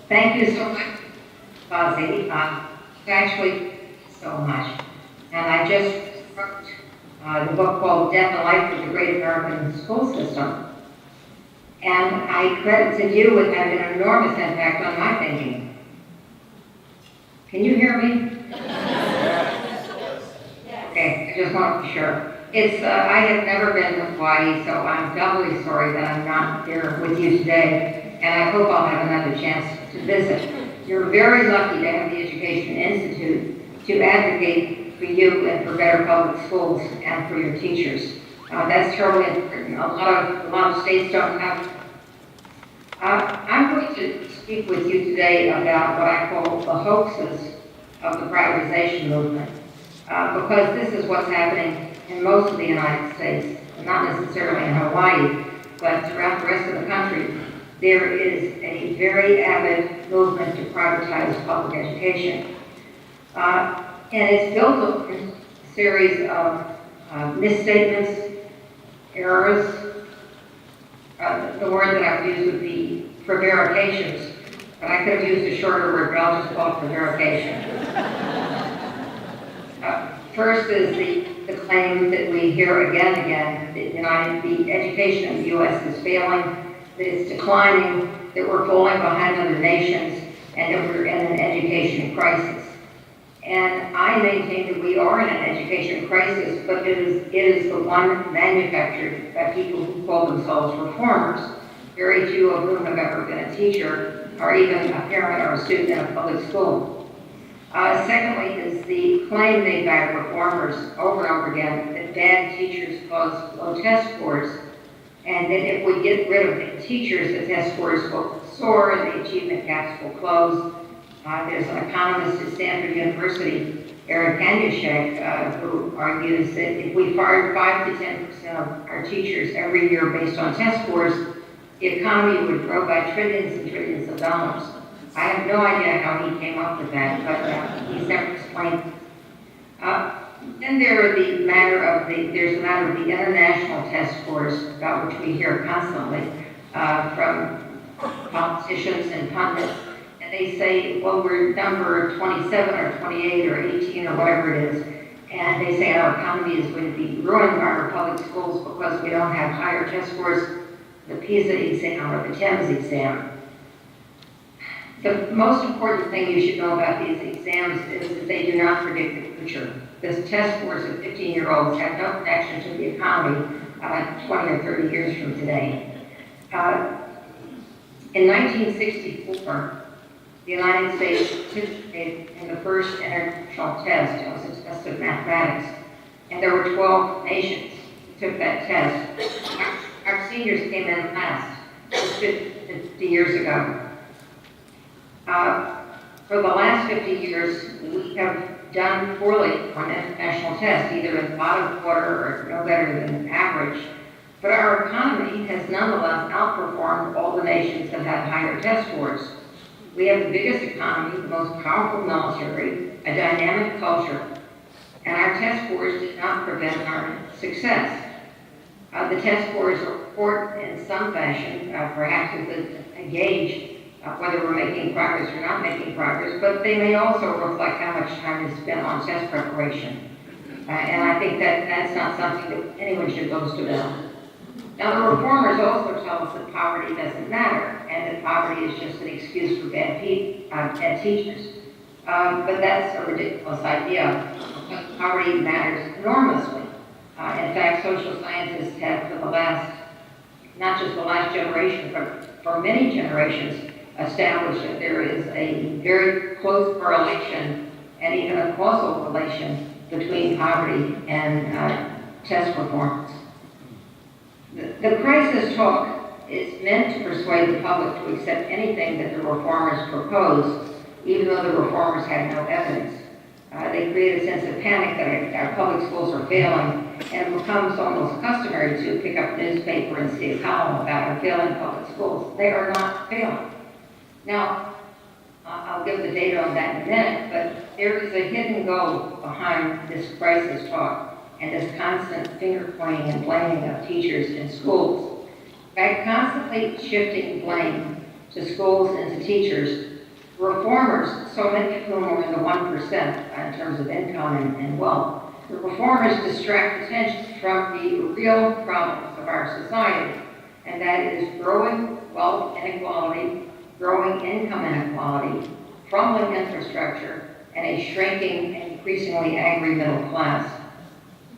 Thank you so much, Fuzzy. Actually, so much. And I just wrote the book called Death and Life of the Great American School System. And I credited you with having an enormous impact on my thinking. Can you hear me? Okay, I just want to be sure. I have never been to Hawaii, so I'm doubly sorry that I'm not here with you today, and I hope I'll have another chance to visit. You're very lucky to have the Education Institute to advocate for you and for better public schools and for your teachers. That's terribly important. A lot of states don't have. I'm going to speak with you today about what I call the hoaxes of the privatization movement, because this is what's happening in most of the United States, not necessarily in Hawaii, but throughout the rest of the country. There is a very avid movement to privatize public education. And it's built on a series of misstatements, errors. The word that I would use would be prevarications, but I could have used a shorter word, but I'll just call it prevarication. First is the claim that we hear again and again that the education in the U.S. is failing, that it's declining, that we're falling behind other nations, and that we're in an education crisis. And I maintain that we are in an education crisis, but it is the one manufactured by people who call themselves reformers, very few of whom have ever been a teacher or even a parent or a student in a public school. Secondly is the claim made by reformers over and over again that bad teachers cause low test scores, and that if we get rid of the teachers, the test scores will soar and the achievement gaps will close. There's an economist at Stanford University, Eric Kanyashek, who argues that if we fired 5 to 10% of our teachers every year based on test scores, the economy would grow by trillions and trillions of dollars. I have no idea how he came up with that, but he's never explained it. Then there's the matter of the international test scores, about which we hear constantly from politicians and pundits. And they say, well, we're number 27 or 28 or 18 or whatever it is. And they say our economy is going to be ruined by our public schools because we don't have higher test scores, the PISA exam or the TEMS exam. The most important thing you should know about these exams is that they do not predict the future. The test scores of 15-year-olds have no connection to the economy 20 or 30 years from today. In 1964, the United States participated in the first international test. It was a test of mathematics. And there were 12 nations who took that test. Our seniors came in last. It was 50 years ago. For the last 50 years, we have done poorly on international tests, either in the bottom quarter or no better than average. But our economy has nonetheless outperformed all the nations that have higher test scores. We have the biggest economy, the most powerful military, a dynamic culture, and our test scores did not prevent our success. The test scores report in some fashion, perhaps as a gauge, whether we're making progress or not making progress, but they may also reflect how much time is spent on test preparation. And I think that's not something that anyone should boast about. Now, the reformers also tell us that poverty doesn't matter, and that poverty is just an excuse for bad teachers. But that's a ridiculous idea. Poverty matters enormously. In fact, social scientists have, for the last, not just the last generation, but for many generations, established that there is a very close correlation and even a causal relation between poverty and test performance. The crisis talk is meant to persuade the public to accept anything that the reformers propose, even though the reformers have no evidence. They create a sense of panic that our public schools are failing, and it becomes almost customary to pick up a newspaper and see a column about our failing public schools. They are not failing. Now, I'll give the data on that in a minute, but there is a hidden goal behind this crisis talk and this constant finger-pointing and blaming of teachers in schools. By constantly shifting blame to schools and to teachers, Reformers, so many of whom are in the 1% in terms of income and wealth, the reformers distract attention from the real problems of our society, and that is growing wealth inequality, growing income inequality, crumbling infrastructure, and a shrinking and increasingly angry middle class.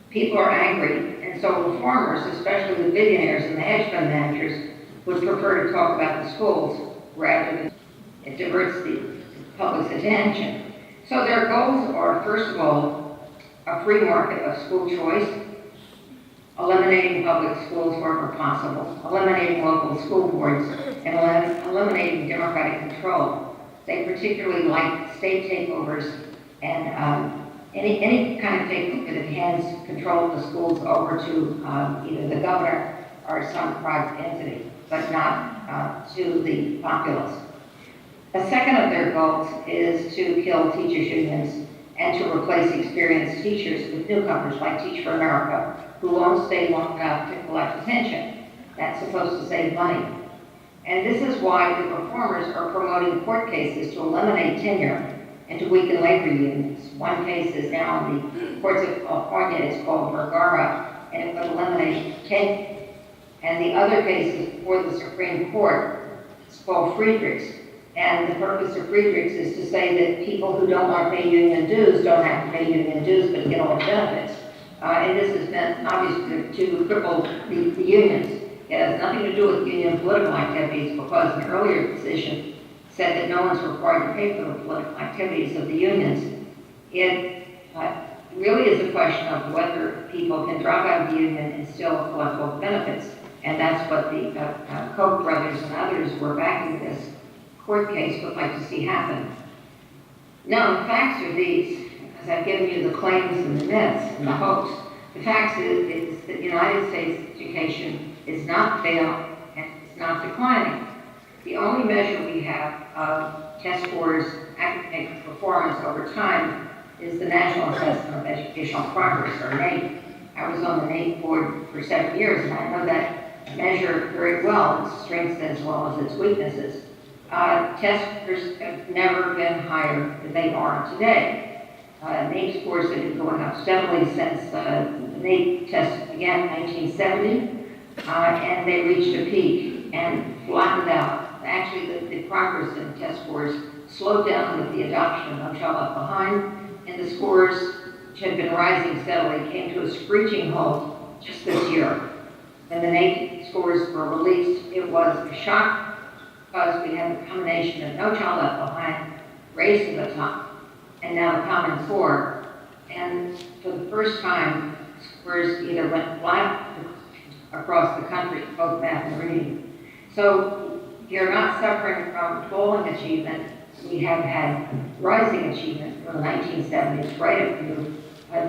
People are angry, and so reformers, especially the billionaires and the hedge fund managers, would prefer to talk about the schools rather than it diverts the public's attention. So their goals are, first of all, a free market of school choice, eliminating public schools wherever possible, eliminating local school boards, and eliminating democratic control. They particularly like state takeovers and any kind of takeover that hands control of the schools over to either the governor or some private entity, but not to the populace. A second of their goals is to kill teachers' unions and to replace experienced teachers with newcomers like Teach for America, who won't stay long enough to collect attention. That's supposed to save money. And this is why the reformers are promoting court cases to eliminate tenure and to weaken labor unions. One case is now in the courts of California. It's called Vergara, and it would eliminate tenure. And the other case is before the Supreme Court. It's called Friedrichs. And the purpose of Friedrichs is to say that people who don't want to pay union dues don't have to pay union dues, but get all the benefits. And this is meant, obviously, to cripple the unions. It has nothing to do with union political activities, because an earlier decision said that no one's required to pay for the political activities of the unions. It really is a question of whether people can drop out of the union and still collect all the benefits. And that's what the Koch brothers and others were backing this court case would like to see happen. Now, the facts are these, as I've given you the claims and the myths and the hoax. The facts is that United States education is not failing and it's not declining. The only measure we have of test scores, academic performance over time is the National Assessment of Educational Progress, or NAEP. I was on the NAEP board for 7 years, and I know that measure very well, its strengths as well as its weaknesses. Test scores have never been higher than they are today. NAEP scores have been going up steadily since the NAEP test began in 1970, and they reached a peak and flattened out. Actually, the progress in test scores slowed down with the adoption of No Child Left Behind, and the scores, which had been rising steadily, came to a screeching halt just this year. When the NAEP scores were released, it was a shock because we had the combination of No Child Left Behind, Race to the Top, and now the Common Core. And for the first time, scores either went flat across the country, both math and reading. So you're not suffering from falling achievement. We have had rising achievement from the 1970s right up through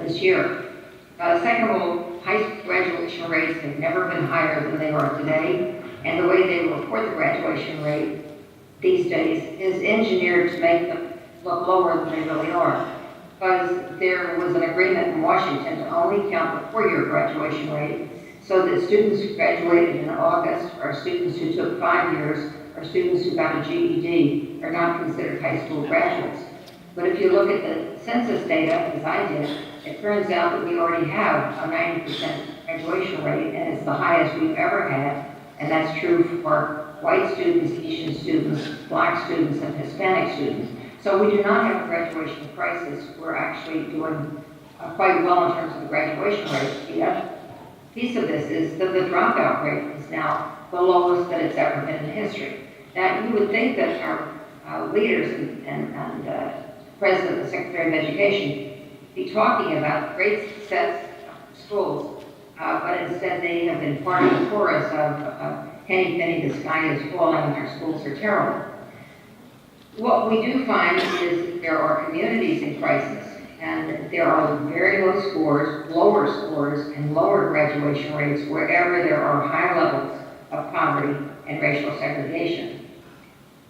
this year. Second of all, high school graduation rates have never been higher than they are today. And the way they report the graduation rate these days is engineered to make them look lower than they really are. Because there was an agreement in Washington to only count the 4-year graduation rate, so that students who graduated in August, or students who took 5 years, or students who got a GED are not considered high school graduates. But if you look at the census data, as I did, it turns out that we already have a 90% graduation rate, and it's the highest we've ever had. And that's true for white students, Asian students, black students, and Hispanic students. So we do not have a graduation crisis. We're actually doing quite well in terms of the graduation rate. The other piece of this is that the dropout rate is now the lowest that it's ever been in history. Now, you would think that our leaders and President and the Secretary of Education be talking about great success of schools, but instead they have been part of the chorus of penny, penny, the sky is falling and our schools are terrible. What we do find is there are communities in crisis, and there are very low scores, lower scores, and lower graduation rates wherever there are high levels of poverty and racial segregation.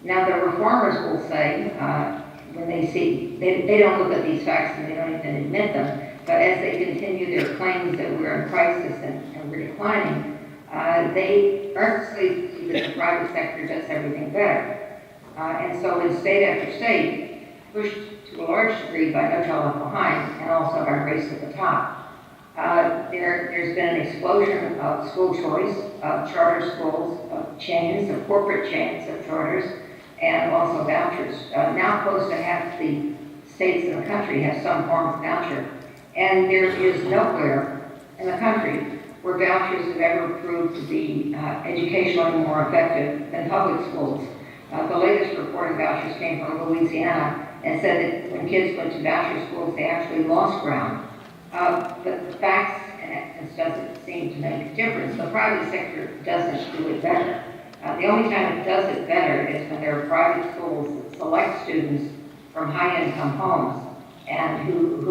Now, the reformers will say, when they see, they don't look at these facts and they don't even admit them, but as they continue their claims that we're in crisis and we're declining, they earnestly believe that the private sector does everything better. And so in state after state, pushed to a large degree by No Child Left Behind and also by Race to the Top, there's been an explosion of school choice, of charter schools, of chains, of corporate chains of charters, and also vouchers. Now close to half the states in the country have some form of voucher. And there is nowhere in the country where vouchers have ever proved to be educationally more effective than public schools. The latest report on vouchers came from Louisiana and said that when kids went to voucher schools, they actually lost ground. But the facts and evidence doesn't seem to make a difference. The private sector doesn't do it better. The only time it does it better is when there are private schools that select students from high-income homes and who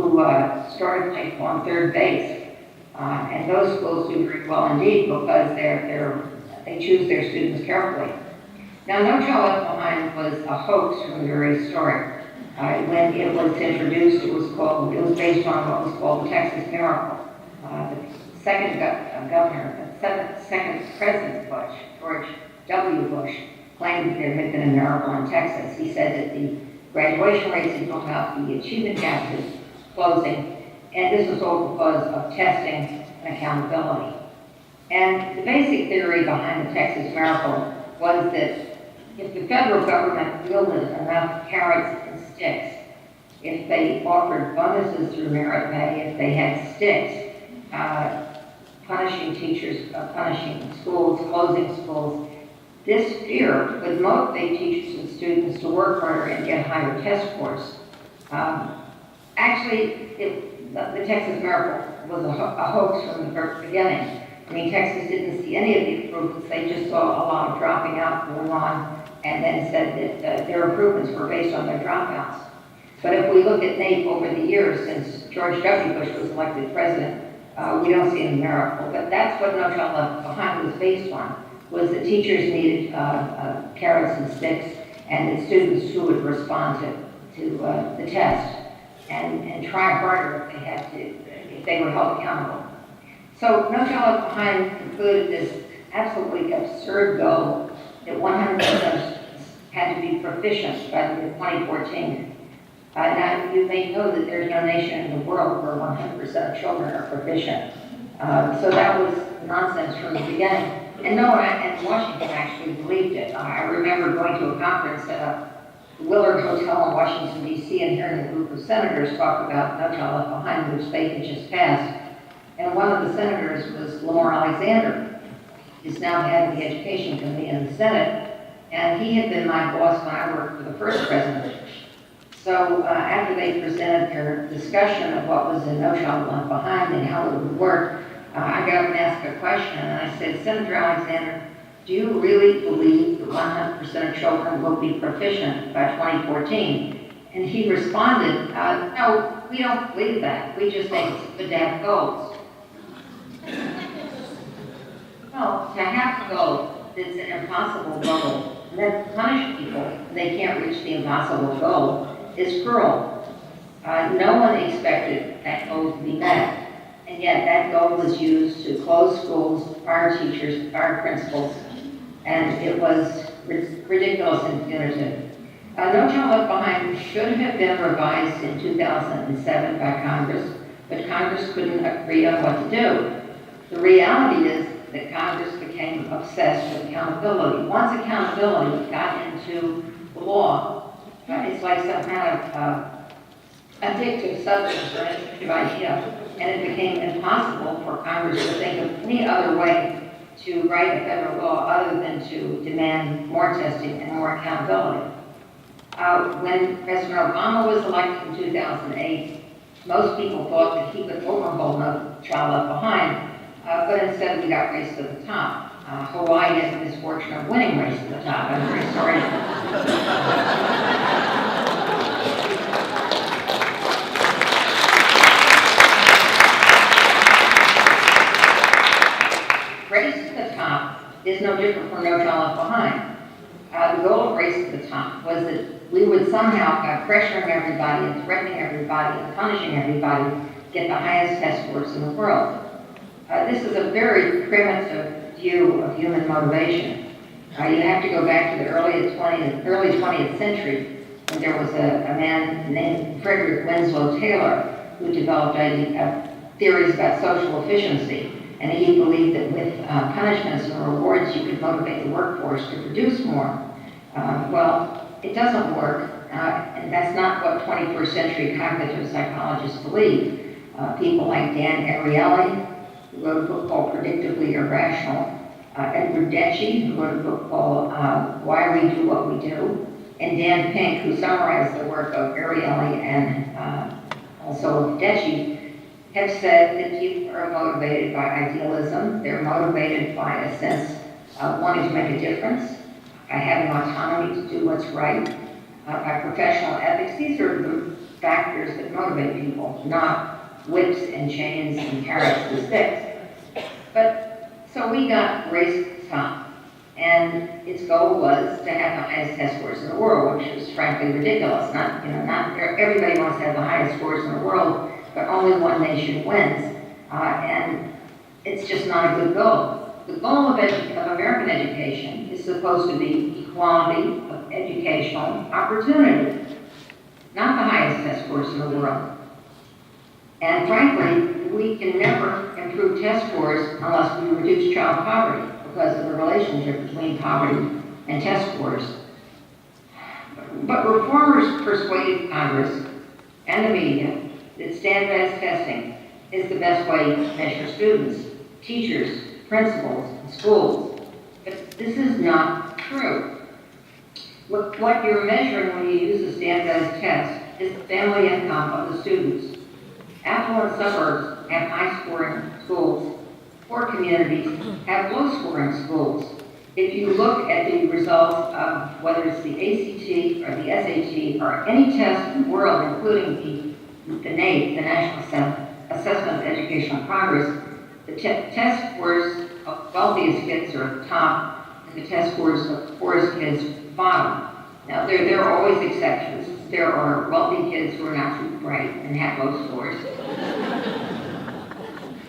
start playing on third base. And those schools do very well indeed because they choose their students carefully. Now, No Child Left Behind was a hoax from the very start. When it was introduced, it was based on what was called the Texas Miracle. The second President Bush, George W. Bush, claimed that there had been a miracle in Texas. He said that the graduation rates had gone up, the achievement gap was closing, and this was all because of testing and accountability. And the basic theory behind the Texas Miracle was that if the federal government wielded enough carrots and sticks, if they offered bonuses through merit pay, if they had sticks, punishing teachers, punishing schools, closing schools, this fear would motivate teachers and students to work harder and get higher test scores. Actually, the Texas Miracle was a hoax from the very beginning. I mean, Texas didn't see any of the improvements. They just saw a lot of dropping out going on and then said that their improvements were based on their dropouts. But if we look at NAEP over the years since George W. Bush was elected president, we don't see a miracle. But that's what No Child Left Behind was based on, was that teachers needed carrots and sticks and that students who would respond to the test and try harder if they were held accountable. So No Child Left Behind included this absolutely absurd goal that 100% had to be proficient by the year 2014. Now, you may know that there's no nation in the world where 100% of children are proficient. So that was nonsense from the beginning. And no one in Washington actually believed it. I remember going to a conference at the Willard Hotel in Washington, D.C., and hearing a group of senators talk about No Child Left Behind, which they had just passed. And one of the senators was Lamar Alexander. He's now the head of the Education Committee in the Senate, and he had been my boss when I worked for the first president. So after they presented their discussion of what was in No Child Left Behind and how it would work, I got up and asked a question, and I said, Senator Alexander, do you really believe that 100% of children will be proficient by 2014? And he responded, no, we don't believe that. We just think it's good to have goals. Well, to have a goal that's an impossible goal, and then punish people when they can't reach the impossible goal is cruel. No one expected that goal to be met, and yet that goal was used to close schools, fire teachers, fire principals, and it was ridiculous and punitive. No Child Left Behind should have been revised in 2007 by Congress, but Congress couldn't agree on what to do. The reality is that Congress became obsessed with accountability. Once accountability got into the law, it's like some kind of addictive substance or addictive idea, and it became impossible for Congress to think of any other way to write a federal law other than to demand more testing and more accountability. When President Obama was elected in 2008, most people thought that he could overhaul No Child Left Behind, but instead we got Race to the Top. Hawaii had the misfortune of winning Race to the Top. I'm very sorry. Race to the Top is no different from No Child Left Behind. The goal of Race to the Top was that we would somehow, by pressuring everybody and threatening everybody and punishing everybody, get the highest test scores in the world. This is a very primitive view of human motivation. You have to go back to the early 20th century when there was a man named Frederick Winslow Taylor who developed theories about social efficiency. And he believed that with punishments and rewards, you could motivate the workforce to produce more. Well, it doesn't work, and that's not what 21st century cognitive psychologists believe. People like Dan Ariely, who wrote a book called Predictably Irrational, Edward Dechy, who wrote a book called Why We Do What We Do, and Dan Pink, who summarized the work of Ariely and also Dechy, have said that people are motivated by idealism. They're motivated by a sense of wanting to make a difference, by having autonomy to do what's right, by professional ethics. These are the factors that motivate people, not whips and chains and carrots and sticks. But so we got race top, and its goal was to have the highest test scores in the world, which is frankly ridiculous. Not everybody wants to have the highest scores in the world, but only one nation wins, and it's just not a good goal. The goal of American education is supposed to be equality of educational opportunity, not the highest test scores in the world. And frankly, we can never improve test scores unless we reduce child poverty because of the relationship between poverty and test scores. But reformers persuaded Congress and the media that standardized testing is the best way to measure students, teachers, principals, and schools. But this is not true. What you're measuring when you use a standardized test is the family income of the students. Affluent suburbs have high-scoring schools. Poor communities have low-scoring schools. If you look at the results of whether it's the ACT or the SAT or any test in the world, including the NAEP, the National Assessment of Educational Progress, the test scores of wealthiest kids are at the top, and the test scores of poorest kids bottom. Now, there are always exceptions. There are wealthy kids who are not too bright and have low scores.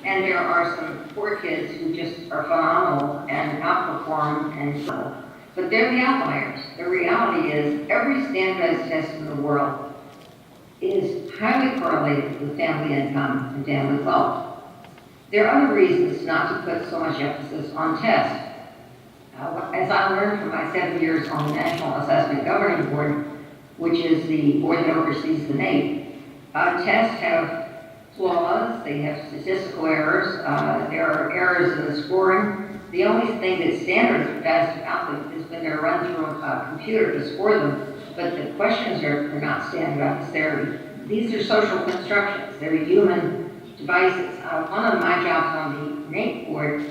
And there are some poor kids who just are phenomenal and outperform and so. But they're the outliers. The reality is every standardized test in the world is highly correlated with family income and family wealth. There are other reasons not to put so much emphasis on tests. As I learned from my 7 years on the National Assessment Governing Board, which is the board that oversees the NAEP, tests have flaws, they have statistical errors, there are errors in the scoring. The only thing that standardized about them is when they're run through a computer to score them, but the questions are not standardized. These are social constructions, they're human devices. One of my jobs on the NAEP board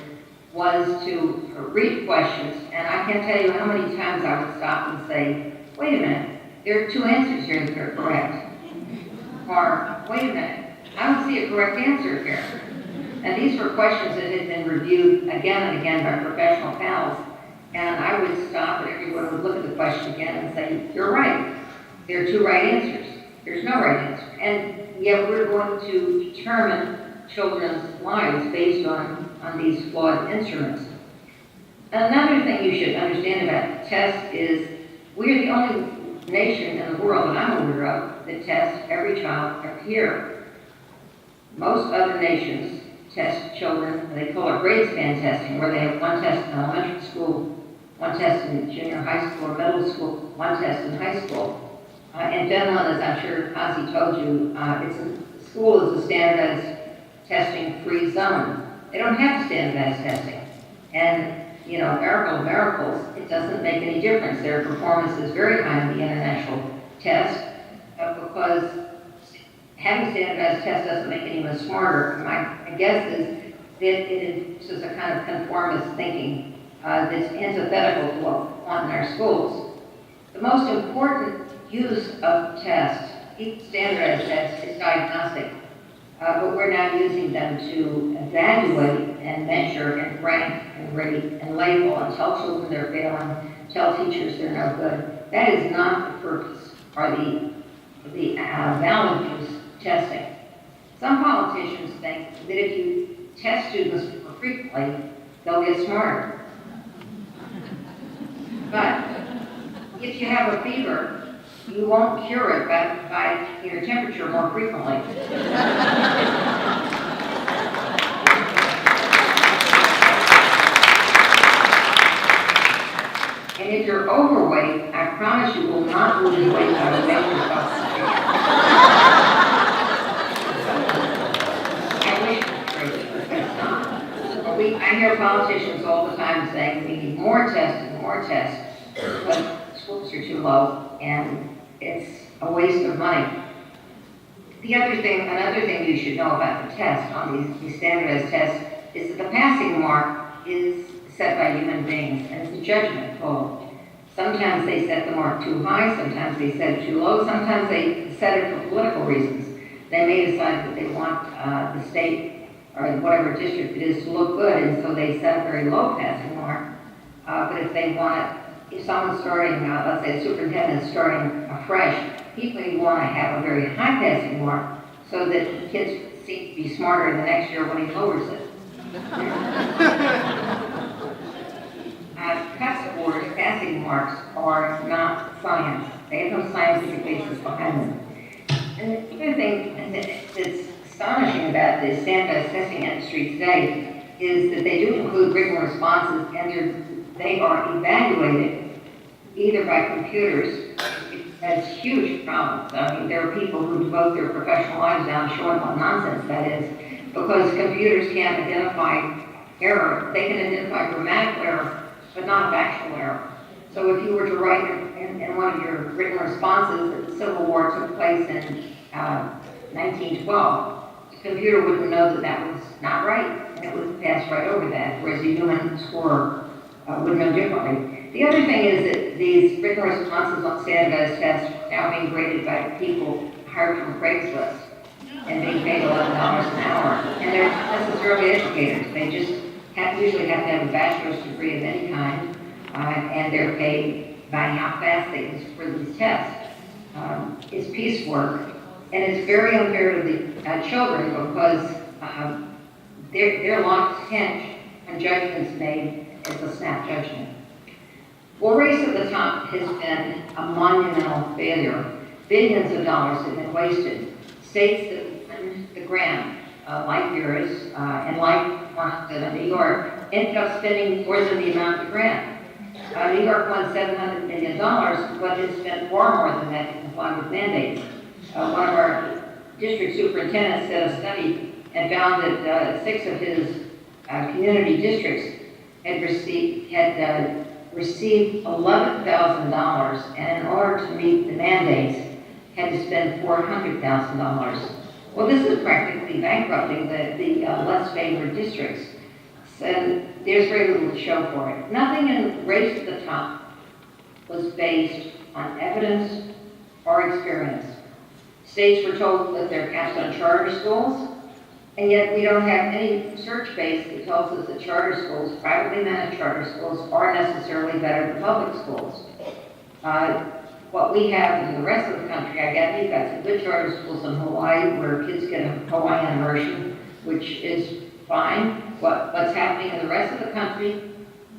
was to read questions, and I can't tell you how many times I would stop and say, wait a minute, there are two answers here that are correct. Or, wait a minute, I don't see a correct answer here. And these were questions that had been reviewed again and again by professional panels. And I would stop and everyone would look at the question again and say, you're right. There are two right answers. There's no right answer. And yet we're going to determine children's lives based on these flawed instruments. Another thing you should understand about tests is we're the only nation in the world that I'm aware of that tests every child every year. Most other nations test children, they call it grade span testing, where they have one test in elementary school, one test in junior high school or middle school, one test in high school. In Finland, as I'm sure Kazi told you, school is a standardized testing-free zone. They don't have standardized testing. And, miracle of miracles, it doesn't make any difference. Their performance is very high in the international test because having standardized tests doesn't make anyone smarter. My guess is that it is just a kind of conformist thinking that's antithetical to what we want in our schools. The most important use of tests, standardized tests, is diagnostic. But we're now using them to evaluate and measure and rank and rate and label and tell children they're failing, tell teachers they're no good. That is not the purpose or the values testing. Some politicians think that if you test students more frequently, they'll get smarter. But if you have a fever, you won't cure it by your temperature more frequently. And if you're overweight, I promise you will not lose weight by the make yourself sick. I wish it was true, but it's not. But I hear politicians all the time saying we need more tests and more tests because schools are too low, and it's a waste of money. Another thing you should know about the test on these standardized tests is that the passing mark is set by human beings, and it's a judgment call. Sometimes they set the mark too high, sometimes they set it too low, sometimes they set it for political reasons. They may decide that they want the state or whatever district it is to look good, and so they set a very low passing mark. But if someone's starting, let's say a superintendent is starting afresh, he may want to have a very high passing mark so that kids seem to be smarter the next year when he lowers it. Cut scores, passing marks, are not science. They have no scientific basis behind them. And the other thing that's astonishing about the standardized testing industry today is that they do include written responses, and they are evaluated either by computers. That's huge problems. I mean, there are people who devote their professional lives down showing what nonsense that is, because computers can't identify error. They can identify grammatical error, but not factual error. So if you were to write in one of your written responses that the Civil War took place in 1912, the computer wouldn't know that that was not right, and it would pass right over that, whereas a human scorer would know differently. The other thing is that these written responses on standardized tests are now being graded by people hired from Craigslist and being paid $11 an hour. And they're not necessarily educators. They just usually have to have a bachelor's degree of any kind, and they're paid by how fast they can score these tests. It's piecework, and it's very unfair to the children because their lives hinge on judgments made as a snap judgment. Well, Race at the Top has been a monumental failure. Billions of dollars have been wasted. States that won the grant, like yours and like Washington and New York, ended up spending more than the amount of the grant. New York won $700 million, but it spent far more than that to comply with mandates. One of our district superintendents did a study and found that 6 of his community districts had received $11,000, and in order to meet the mandates, had to spend $400,000. Well, this is practically bankrupting the less favored districts. So there's very little to show for it. Nothing in Race at the Top was based on evidence or experience. States were told to put their caps on charter schools, and yet we don't have any research base that tells us that charter schools, privately managed charter schools, are necessarily better than public schools. What we have in the rest of the country, I guess we've got some good charter schools in Hawaii where kids get a Hawaiian immersion, which is fine. What's happening in the rest of the country,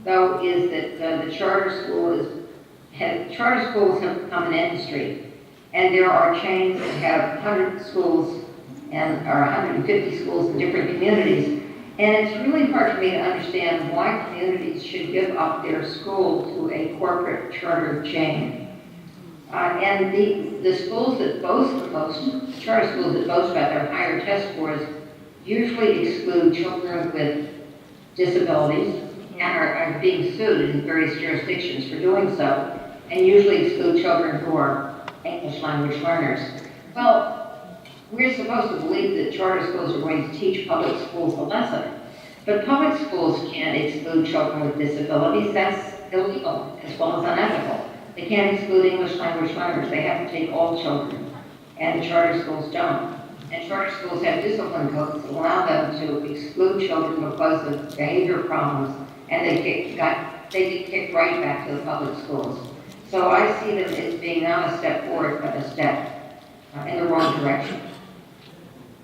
though, is that the charter schools have become an industry, and there are chains that have 100 schools or 150 schools in different communities, and it's really hard for me to understand why communities should give up their school to a corporate charter chain. And the schools that boast the most, charter schools that boast about their higher test scores, usually exclude children with disabilities and are being sued in various jurisdictions for doing so, and usually exclude children who are English language learners. Well, we're supposed to believe that charter schools are going to teach public schools a lesson, but public schools can't exclude children with disabilities. That's illegal as well as unethical. They can't exclude English language learners. They have to take all children, and the charter schools don't. And charter schools have discipline codes that allow them to exclude children because of behavior problems, and they get kicked right back to the public schools. So I see them as being not a step forward, but a step in the wrong direction.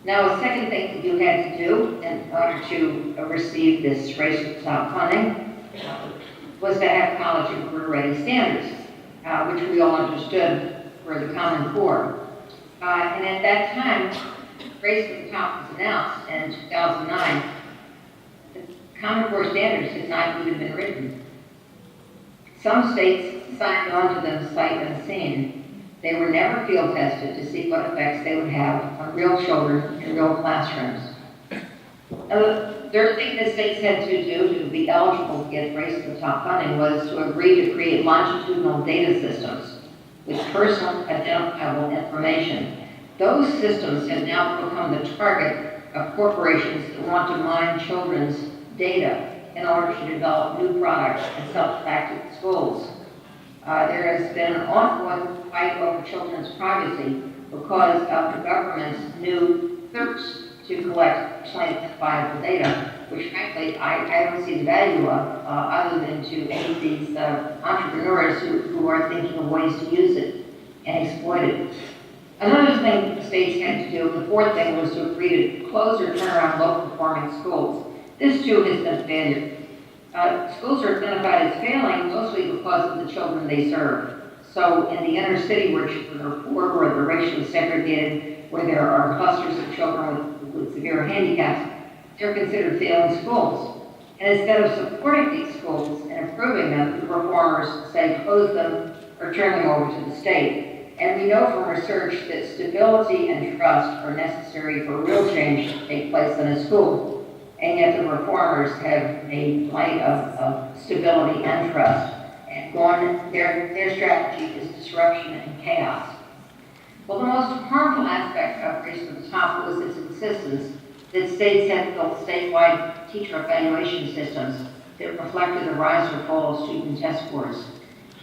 Now, a second thing that you had to do in order to receive this Race at the Top funding was to have college and career-ready standards, which we all understood were the Common Core. And at that time, Race to the Top was announced, and in 2009, the Common Core standards had not even been written. Some states signed on to them sight unseen. They were never field tested to see what effects they would have on real children in real classrooms. The third thing the states had to do to be eligible to get Race to the Top funding was to agree to create longitudinal data systems with personal identifiable information. Those systems have now become the target of corporations that want to mine children's data in order to develop new products and sell back to schools. There has been an ongoing fight over children's privacy because of the government's new thirst to collect classifiable data, which frankly I don't see the value of other than to aid these entrepreneurs who are thinking of ways to use it and exploit it. Another thing the states had to do, the fourth thing, was to agree to close or turn around low-performing schools. This too has been a failure. Schools are identified as failing mostly because of the children they serve. So in the inner city where children are poor, where they're racially segregated, where there are clusters of children with severe handicaps, they're considered failing schools. And instead of supporting these schools and improving them, the reformers say close them or turn them over to the state. And we know from research that stability and trust are necessary for real change to take place in a school. And yet the reformers have a plight of stability and trust. And their strategy is disruption and chaos. Well, the most harmful aspect of Race to the Top was its insistence that states had built statewide teacher evaluation systems that reflected the rise or fall of student test scores.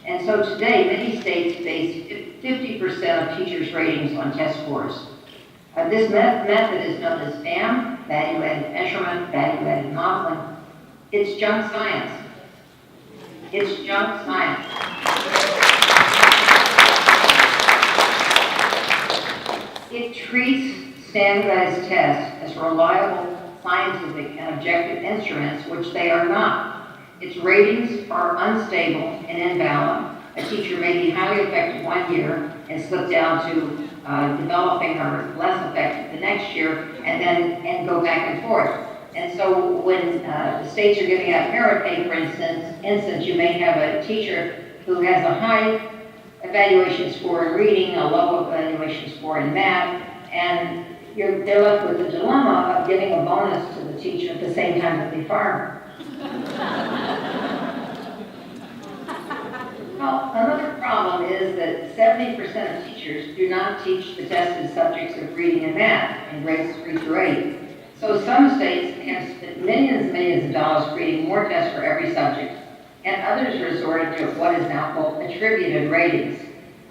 And so today, many states base 50% of teachers' ratings on test scores. This method is known as VAM, value-added measurement, value-added modeling. It's junk science. It's junk science. It treats standardized tests as reliable scientific and objective instruments, which they are not. Its ratings are unstable and invalid. A teacher may be highly effective one year and slip down to developing or less effective the next year, and go back and forth. And so when the states are giving out merit pay, for instance, you may have a teacher who has a high evaluation score in reading, a low evaluation score in math, and they're left with the dilemma of giving a bonus to the teacher at the same time that they fire Well, another problem is that 70% of teachers do not teach the tested subjects of reading and math in grades 3 through 8. So some states have spent millions and millions of dollars creating more tests for every subject, and others resorted to what is now called attributed ratings,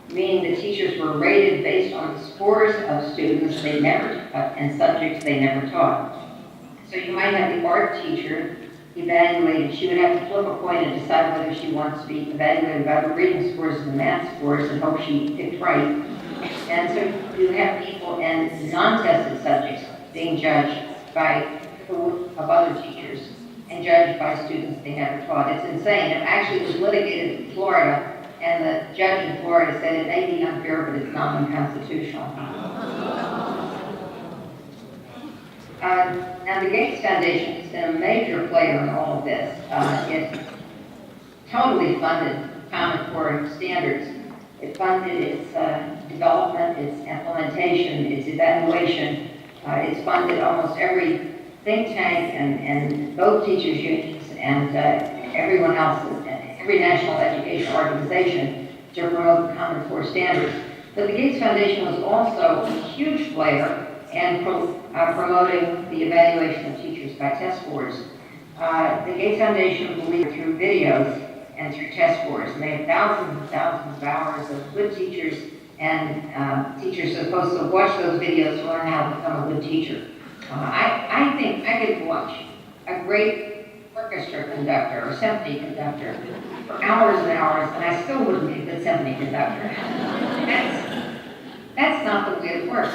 meaning the teachers were rated based on the scores of students they never taught and subjects they never taught. So you might have the art teacher evaluated. She would have to flip a coin and decide whether she wants to be evaluated by the reading scores and the math scores and hope she picked right. And so you have people in non-tested subjects being judged by of other teachers and judged by students they never taught. It's insane. It actually was litigated in Florida, and the judge in Florida said it may be unfair, but it's not unconstitutional. Now, the Gates Foundation has been a major player in all of this. It totally funded Common Core standards. It funded its development, its implementation, its evaluation. It's funded almost every think tank and both teachers' unions and everyone else, every national education organization to promote the Common Core standards. But the Gates Foundation was also a huge player and promoting the evaluation of teachers by test scores. The Gates Foundation believes through videos and through test scores, and they have thousands and thousands of hours of good teachers, and teachers are supposed to watch those videos to learn how to become a good teacher. I think I could watch a great orchestra conductor or symphony conductor for hours and hours, and I still wouldn't be a good symphony conductor. That's not the way it works.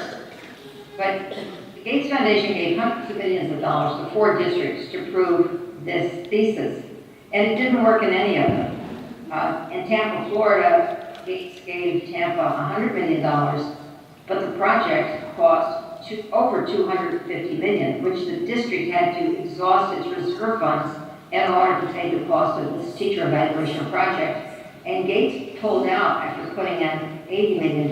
But the Gates Foundation gave hundreds of millions of dollars to 4 districts to prove this thesis. And it didn't work in any of them. In Tampa, Florida, Gates gave Tampa $100 million, but the project cost over $250 million, which the district had to exhaust its reserve funds in order to pay the cost of this teacher evaluation project. And Gates pulled out after putting in $80 million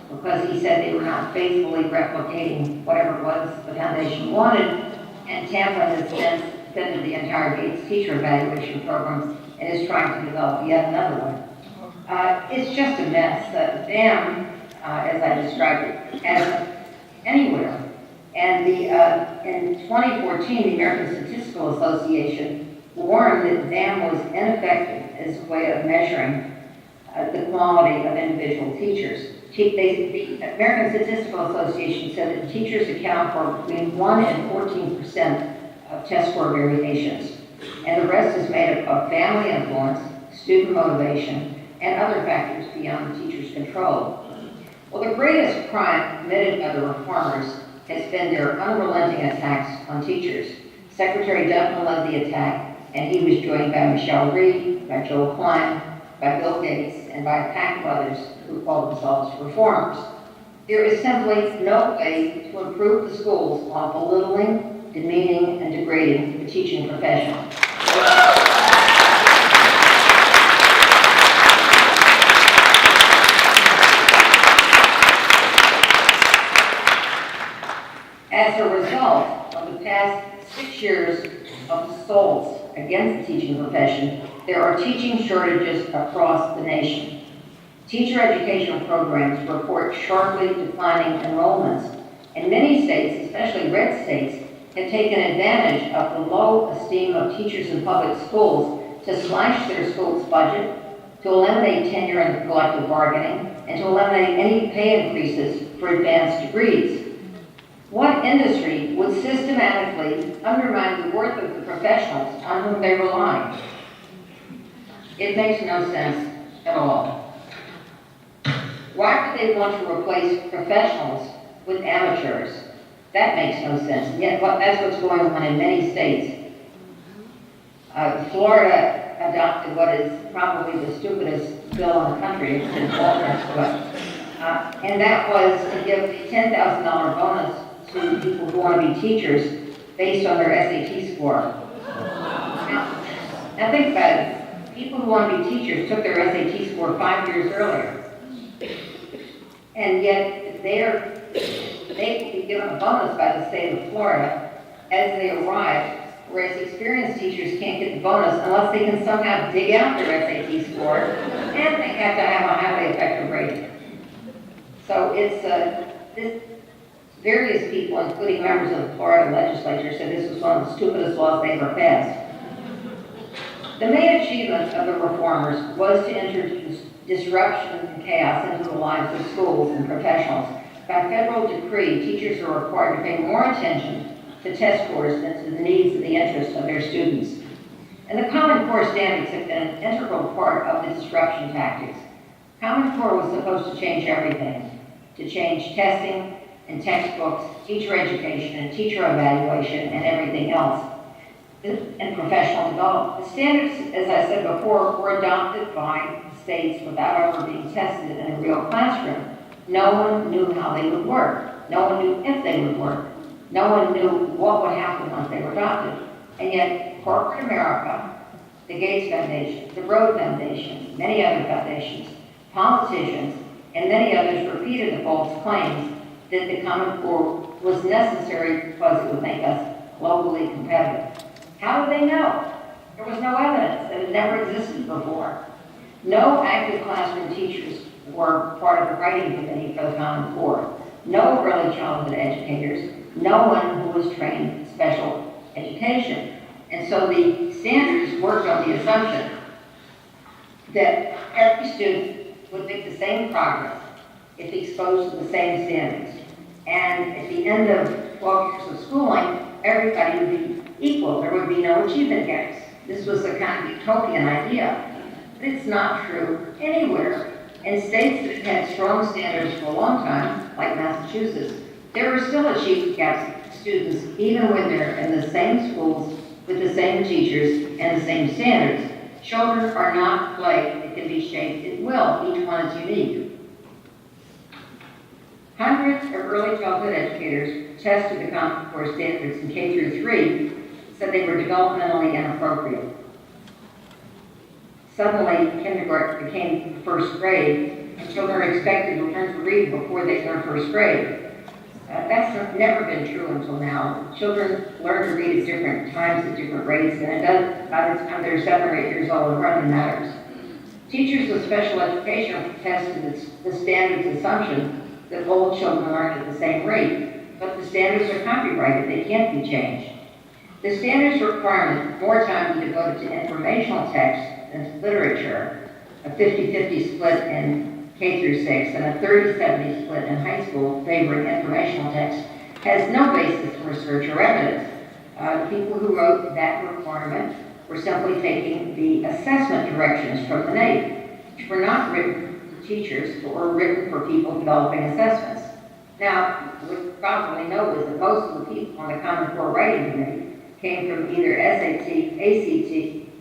because he said they were not faithfully replicating whatever it was the foundation wanted. And Tampa has since extended the entire Gates teacher evaluation program and is trying to develop yet another one. It's just a mess. The dam, as I described it, has anywhere. And in 2014, the American Statistical Association warned that the dam was ineffective as a way of measuring the quality of individual teachers. The American Statistical Association said that teachers account for between 1 and 14% of test score variations, and the rest is made up of family influence, student motivation, and other factors beyond the teacher's control. Well, the greatest crime committed by the reformers has been their unrelenting attacks on teachers. Secretary Duncan led the attack, and he was joined by Michelle Reed, by Joel Klein, by Bill Gates, and by a pack of others who called themselves reformers. There is simply no way to improve the schools while belittling, demeaning, and degrading the teaching profession. As a result of the past 6 years of assaults against the teaching profession, there are teaching shortages across the nation. Teacher educational programs report sharply declining enrollments, and many states, especially red states, have taken advantage of the low esteem of teachers in public schools to slash their school's budget, to eliminate tenure and collective bargaining, and to eliminate any pay increases for advanced degrees. What industry would systematically undermine the worth of the professionals on whom they rely? It makes no sense at all. Why would they want to replace professionals with amateurs? That makes no sense, and yet that's what's going on in many states. Florida adopted what is probably the stupidest bill in the country, and that was to give a $10,000 bonus to people who want to be teachers based on their SAT score. Now think about it. People who want to be teachers took their SAT score 5 years earlier. And yet they will be given a bonus by the state of Florida as they arrive, whereas experienced teachers can't get the bonus unless they can somehow dig out their SAT score, and they have to have a highly effective rating. So it's various people, including members of the Florida legislature, said this was one of the stupidest laws they ever passed. The main achievement of the reformers was to introduce disruption and chaos into the lives of schools and professionals. By federal decree, teachers are required to pay more attention to test scores than to the needs and the interests of their students. And the Common Core standards have been an integral part of the disruption tactics. Common Core was supposed to change everything, to change testing and textbooks, teacher education and teacher evaluation, and everything else, and professional development. The standards, as I said before, were adopted by states without ever being tested in a real classroom. No one knew how they would work. No one knew if they would work. No one knew what would happen once they were adopted. And yet, corporate America, the Gates Foundation, the Broad Foundation, many other foundations, politicians, and many others repeated the false claims that the Common Core was necessary because it would make us globally competitive. How did they know? There was no evidence that it never existed before. No active classroom teachers were part of the writing committee for the Common Core. No early childhood educators. No one who was trained in special education. And so the standards worked on the assumption that every student would make the same progress if exposed to the same standards. And at the end of 12 years of schooling, everybody would be equal. There would be no achievement gaps. This was a kind of utopian idea. But it's not true anywhere. In states that have had strong standards for a long time, like Massachusetts, there are still achievement gaps for students, even when they're in the same schools with the same teachers and the same standards. Children are not clay that can be shaped at will. Each one is unique. Hundreds of early childhood educators tested the Common Core standards in K through 3, said they were developmentally inappropriate. Suddenly, kindergarten became first grade, and children are expected to learn to read before they learn first grade. That's never been true until now. Children learn to read at different times, at different rates, and it does by the time they're 7 or 8 years old. It hardly matters. Teachers with special education tested the standards assumption that all children learn at the same rate, but the standards are copyrighted. They can't be changed. The standards requirement more time to be devoted to informational text than to literature, a 50-50 split in K through 6 and a 30-70 split in high school favoring informational text, has no basis in research or evidence. The people who wrote that requirement were simply taking the assessment directions from the NAEP, which were not written for teachers, but were written for people developing assessments. Now, what you probably know is that most of the people on the Common Core Writing Committee came from either SAT, ACT,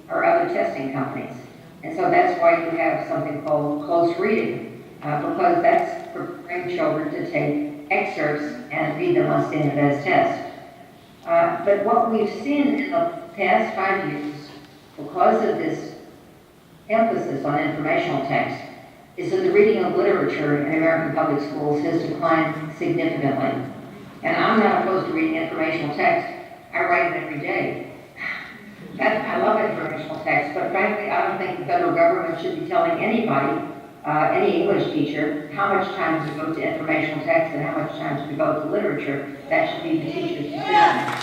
or other testing companies. And so that's why you have something called close reading, because that's preparing children to take excerpts and read them on standardized tests. But what we've seen in the past 5 years, because of this emphasis on informational text, is that the reading of literature in American public schools has declined significantly. And I'm not opposed to reading informational text. I write it every day. I love informational text, but frankly, I don't think the federal government should be telling anybody, any English teacher, how much time to devote to informational text and how much time to devote to literature. That should be the teacher's decision. Now,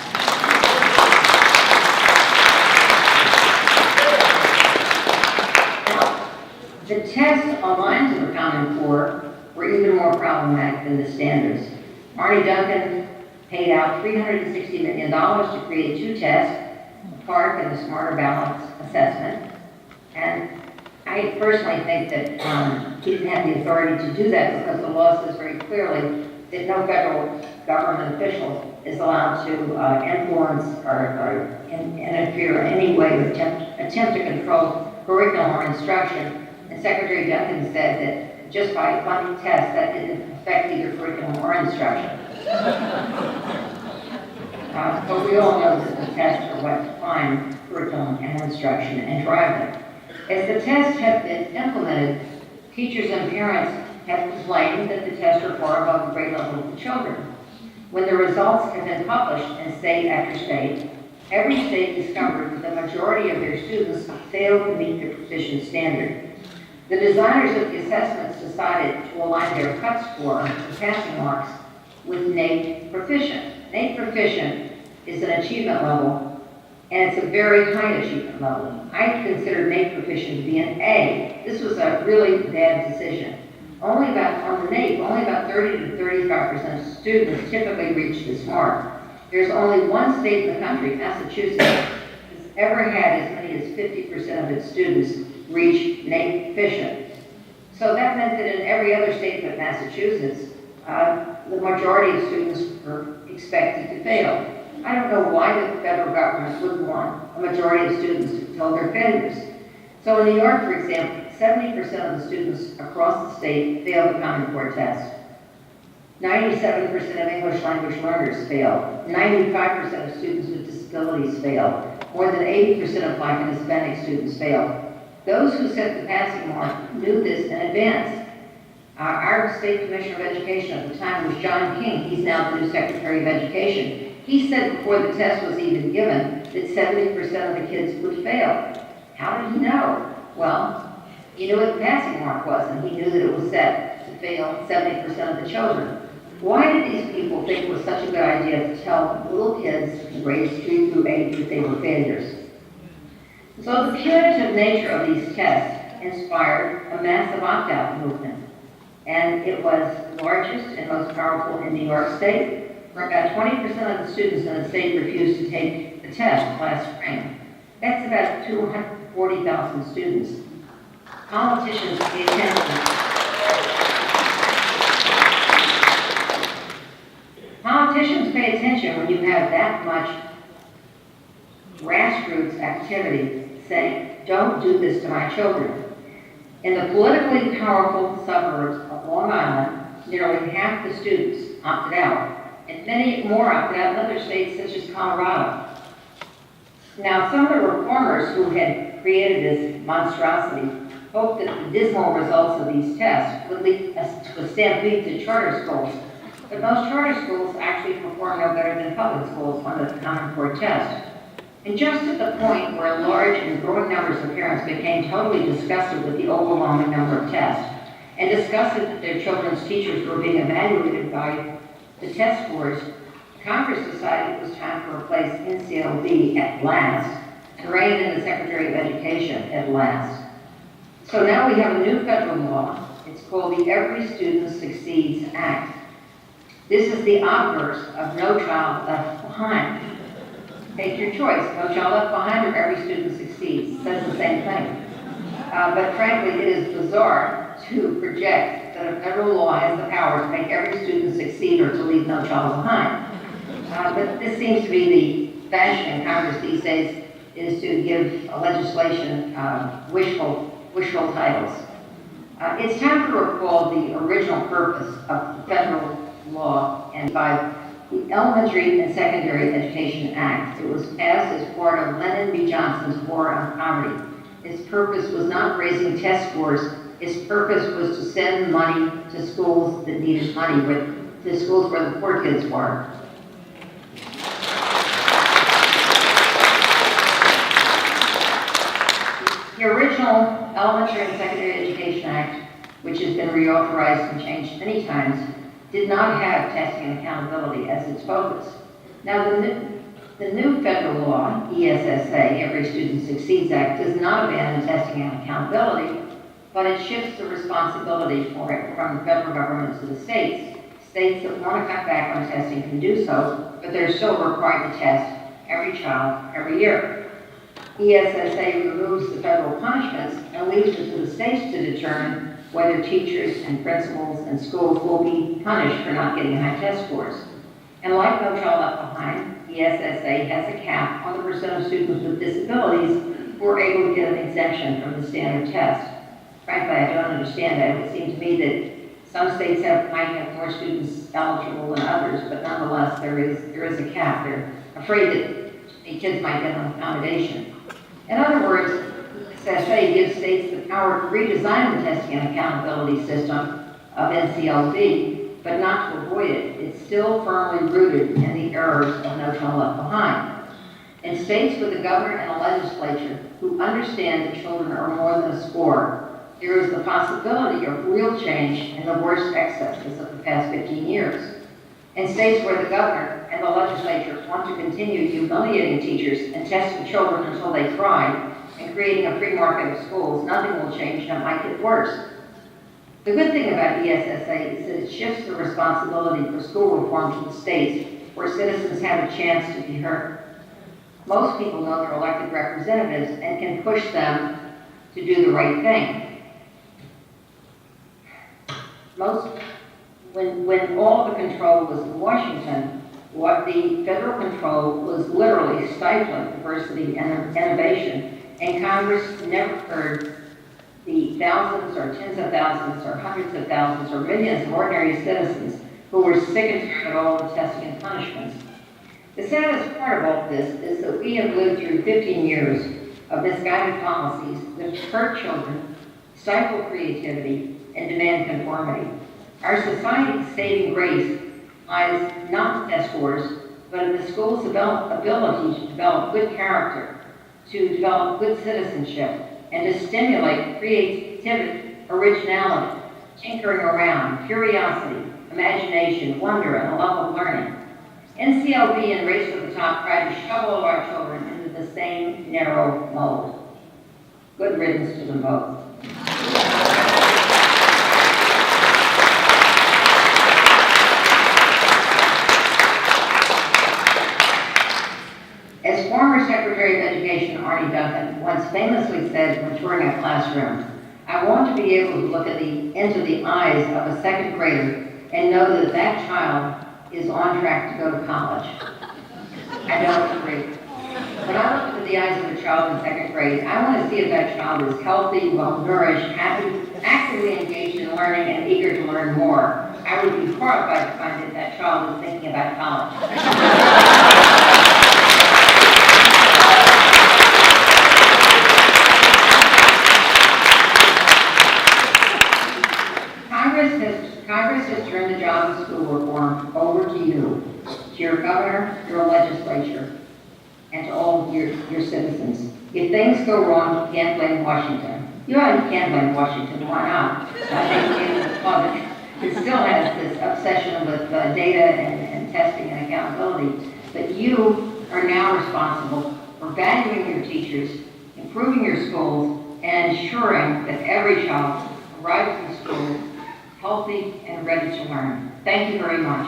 the tests on lines of the Common Core were even more problematic than the standards. Marty Duncan paid out $360 million to create 2 tests, the PARC and the Smarter Balance assessment. And I personally think that he didn't have the authority to do that because the law says very clearly that no federal government official is allowed to influence or interfere in any way or attempt to control curriculum or instruction. And Secretary Duncan said that just by funding tests, that didn't affect either curriculum or instruction. But we all know that the tests are what define curriculum and instruction and drive them. As the tests have been implemented, teachers and parents have complained that the tests are far above the grade level of the children. When the results have been published in state after state, every state discovered that the majority of their students failed to meet the proficiency standard. The designers of the assessments decided to align their cut score, the passing marks, with NAEP Proficient. NAEP Proficient is an achievement level, and it's a very high achievement level. I consider NAEP Proficient to be an A. This was a really bad decision. On the NAEP, only about 30 to 35% of students typically reach this mark. There's only one state in the country, Massachusetts, that's ever had as many as 50% of its students reach NAEP Proficient. So that meant that in every other state but Massachusetts, the majority of students were expected to fail. I don't know why the federal government would want a majority of students to tell their failures. So in New York, for example, 70% of the students across the state failed the Common Core test. 97% of English language learners failed. 95% of students with disabilities failed. More than 80% of Black and Hispanic students failed. Those who set the passing mark knew this in advance. Our state commissioner of education at the time was John King. He's now the new Secretary of Education. He said before the test was even given that 70% of the kids would fail. How did he know? Well, he knew what the passing mark was, and he knew that it was set to fail 70% of the children. Why did these people think it was such a good idea to tell little kids in grades 3 through 8 that they were failures? So the punitive nature of these tests inspired a massive opt-out movement. And it was the largest and most powerful in New York State. About 20% of the students in the state refused to take the test last spring. That's about 240,000 students. Politicians pay attention. Politicians pay attention when you have that much grassroots activity saying, don't do this to my children. In the politically powerful suburbs of Long Island, nearly half the students opted out, and many more opted out in other states such as Colorado. Now, some of the reformers who had created this monstrosity hoped that the dismal results of these tests would lead us to a stampede to charter schools. But most charter schools actually perform no better than public schools on the Common Core test. And just at the point where large and growing numbers of parents became totally disgusted with the overwhelming number of tests, and disgusted that their children's teachers were being evaluated by the test scores, Congress decided it was time to replace NCLB at last, and rein in the Secretary of Education at last. So now we have a new federal law. It's called the Every Student Succeeds Act. This is the obverse of No Child Left Behind. Take your choice, No Child Left Behind or Every Student Succeeds. It says the same thing. But frankly, it is bizarre to project that a federal law has the power to make every student succeed or to leave no child behind. But this seems to be the fashion in Congress these days, is to give legislation wishful titles. It's time to recall the original purpose of the federal law and by the Elementary and Secondary Education Act. It was passed as part of Lyndon B. Johnson's War on Poverty. Its purpose was not raising test scores. Its purpose was to send money to schools that needed money, to schools where the poor kids were. The original Elementary and Secondary Education Act, which has been reauthorized and changed many times, did not have testing and accountability as its focus. Now, the new federal law, ESSA, Every Student Succeeds Act, does not abandon testing and accountability, but it shifts the responsibility for it from the federal government to the states. States that want to cut back on testing can do so, but they're still required to test every child every year. ESSA removes the federal punishments and leaves it to the states to determine whether teachers and principals and schools will be punished for not getting high test scores. And like No Child Left Behind, ESSA has a cap on the percent of students with disabilities who are able to get an exemption from the standard test. Frankly, I don't understand that. It would seem to me that some states might have more students eligible than others, but nonetheless, there is a cap. They're afraid that the kids might get an accommodation. In other words, ESSA gives states the power to redesign the testing and accountability system of NCLB, but not to avoid it. It's still firmly rooted in the errors of No Child Left Behind. In states with a governor and a legislature who understand that children are more than a score, there is the possibility of real change in the worst excesses of the past 15 years. In states where the governor and the legislature want to continue humiliating teachers and testing children until they cry and creating a free market of schools, nothing will change and it might get worse. The good thing about ESSA is that it shifts the responsibility for school reform to the states where citizens have a chance to be heard. Most people know their elected representatives and can push them to do the right thing. When all of the control was in Washington, what the federal control was literally stifling diversity and innovation, and Congress never heard the thousands or tens of thousands or hundreds of thousands or millions of ordinary citizens who were sick and tired of all the testing and punishments. The saddest part of all this is that we have lived through 15 years of misguided policies that hurt children, stifle creativity, and demand conformity. Our society's saving grace lies not in test scores, but in the school's ability to develop good character, to develop good citizenship, and to stimulate creativity, originality, tinkering around, curiosity, imagination, wonder, and a love of learning. NCLB and Race to the Top try to shovel all our children into the same narrow mold. Good riddance to them both. As former Secretary of Education Arnie Duncan once famously said when touring a classroom, I want to be able to look into the eyes of a second grader and know that that child is on track to go to college. I don't agree. When I look into the eyes of a child in second grade, I want to see if that child is healthy, well-nourished, happy, actively engaged in learning, and eager to learn more. I would be horrified to find that that child is thinking about college. Congress has turned the job of school reform over to you, to your governor, your legislature, and to all your citizens. If things go wrong, you can't blame Washington. You can blame Washington, why not? I think it still has this obsession with data and testing and accountability. But you are now responsible for valuing your teachers, improving your schools, and ensuring that every child arrives in school healthy and ready to learn. Thank you very much.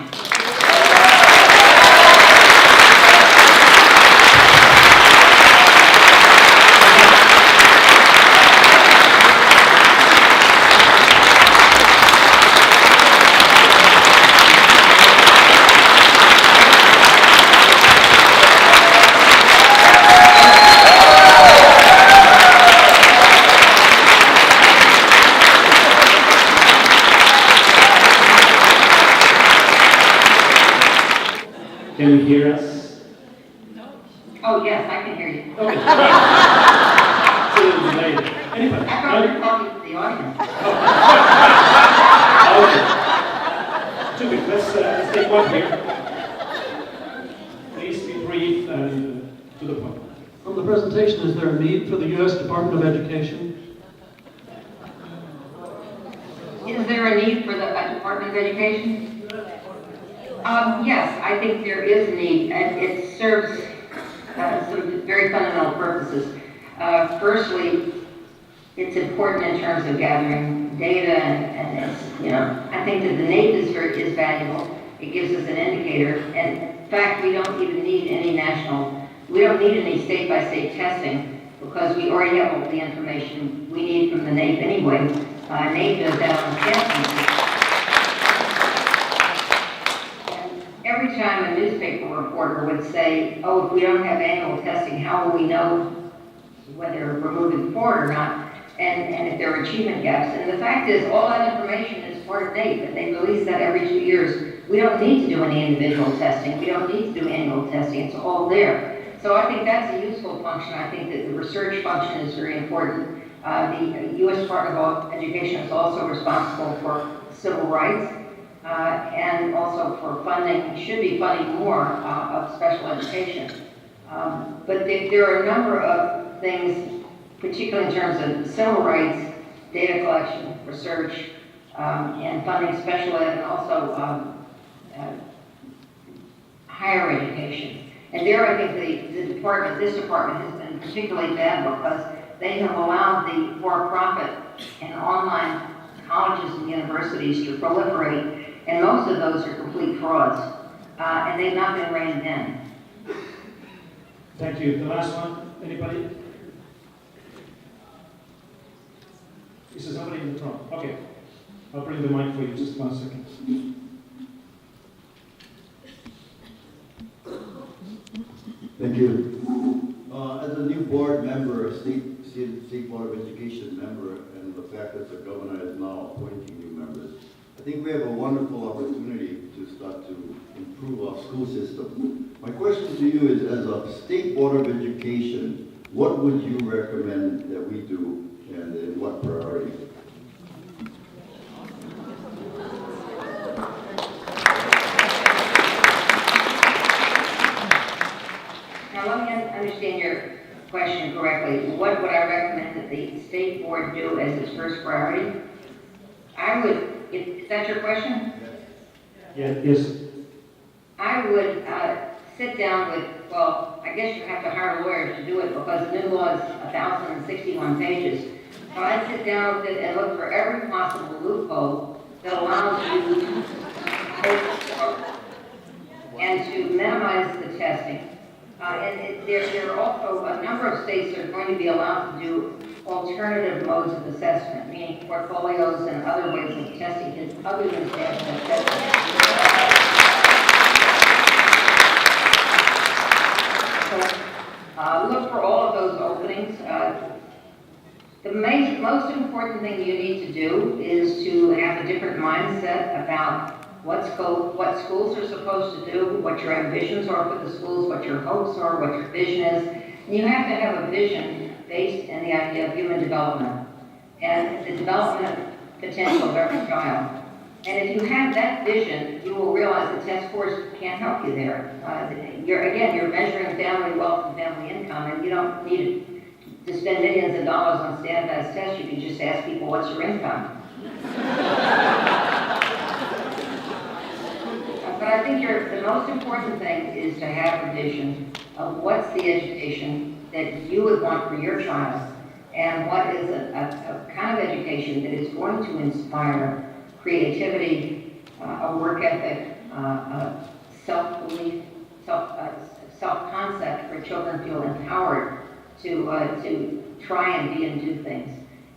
Can you hear us? Oh, yes, I can hear you. Okay. Anybody? I thought you were talking to the audience. Okay. Too good. Let's take one here. Please be brief and to the point. From the presentation, is there a need for the U.S. Department of Education? Is there a need for the Department of Education? Yes, I think there is a need, and it serves some very fundamental purposes. Firstly, it's important in terms of gathering data, and it's, I think that the NAEP is valuable. It gives us an indicator, and in fact, we don't even need any we don't need any state-by-state testing, because we already have all the information we need from the NAEP anyway. NAEP does that on the testing. Every time a newspaper reporter would say, oh, if we don't have annual testing, how will we know whether we're moving forward or not, and if there are achievement gaps? And the fact is, all that information is part of NAEP, and they release that every 2 years. We don't need to do any individual testing. We don't need to do annual testing. It's all there. So I think that's a useful function. I think that the research function is very important. The U.S. Department of Education is also responsible for civil rights, and also for funding, should be funding more of special education. But there are a number of things, particularly in terms of civil rights, data collection, research, and funding special ed, and also higher education. And there I think this department has been particularly bad, because they have allowed the for-profit and online colleges and universities to proliferate, and most of those are complete frauds, and they've not been reined in. Thank you. The last one, anybody? Is there somebody in the front? Okay. I'll bring the mic for you, just 1 second. Thank you. As a new board member, a state board of education member, and the fact that the governor is now appointing new members, I think we have a wonderful opportunity to start to improve our school system. My question to you is, as a state board of education, what would you recommend that we do, and in what priority? Now let me understand your question correctly. What would I recommend that the state board do as its first priority? I would, is that your question? Yeah, yes. I would sit down with, well, I guess you have to hire lawyers to do it, because the new law is 1,061 pages. So I'd sit down with it and look for every possible loophole that allows you to and to minimize the testing. There are also a number of states that are going to be allowed to do alternative modes of assessment, meaning portfolios and other ways of testing other than staff testing. So Look for all of those openings. The most important thing you need to do is to have a different mindset about what schools are supposed to do, what your ambitions are for the schools, what your hopes are, what your vision is. And you have to have a vision based in the idea of human development and the development potential of every child. And if you have that vision, you will realize that test scores can't help you there. You're measuring family wealth and family income, and you don't need to spend millions of dollars on standardized tests. You can just ask people, what's your income? But I think the most important thing is to have a vision of what's the education that you would want for your child, and what is a kind of education that is going to inspire creativity, a work ethic, self-belief, self-concept where children feel empowered to try and be and do things.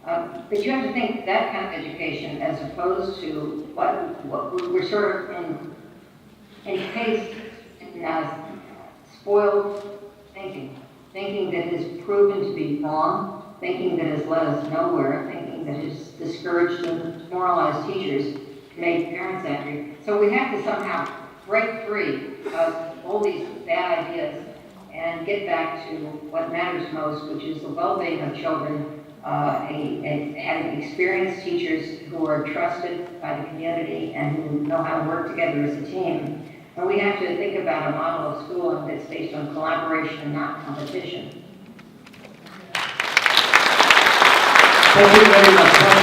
But you have to think that kind of education as opposed to what we're sort of encased in spoiled thinking that has proven to be wrong, thinking that has led us nowhere, thinking that has discouraged and demoralized teachers, made parents angry. So we have to somehow break free of all these bad ideas and get back to what matters most, which is the well-being of children, and having experienced teachers who are trusted by the community and who know how to work together as a team. And we have to think about a model of schooling that's based on collaboration and not competition. Thank you very much.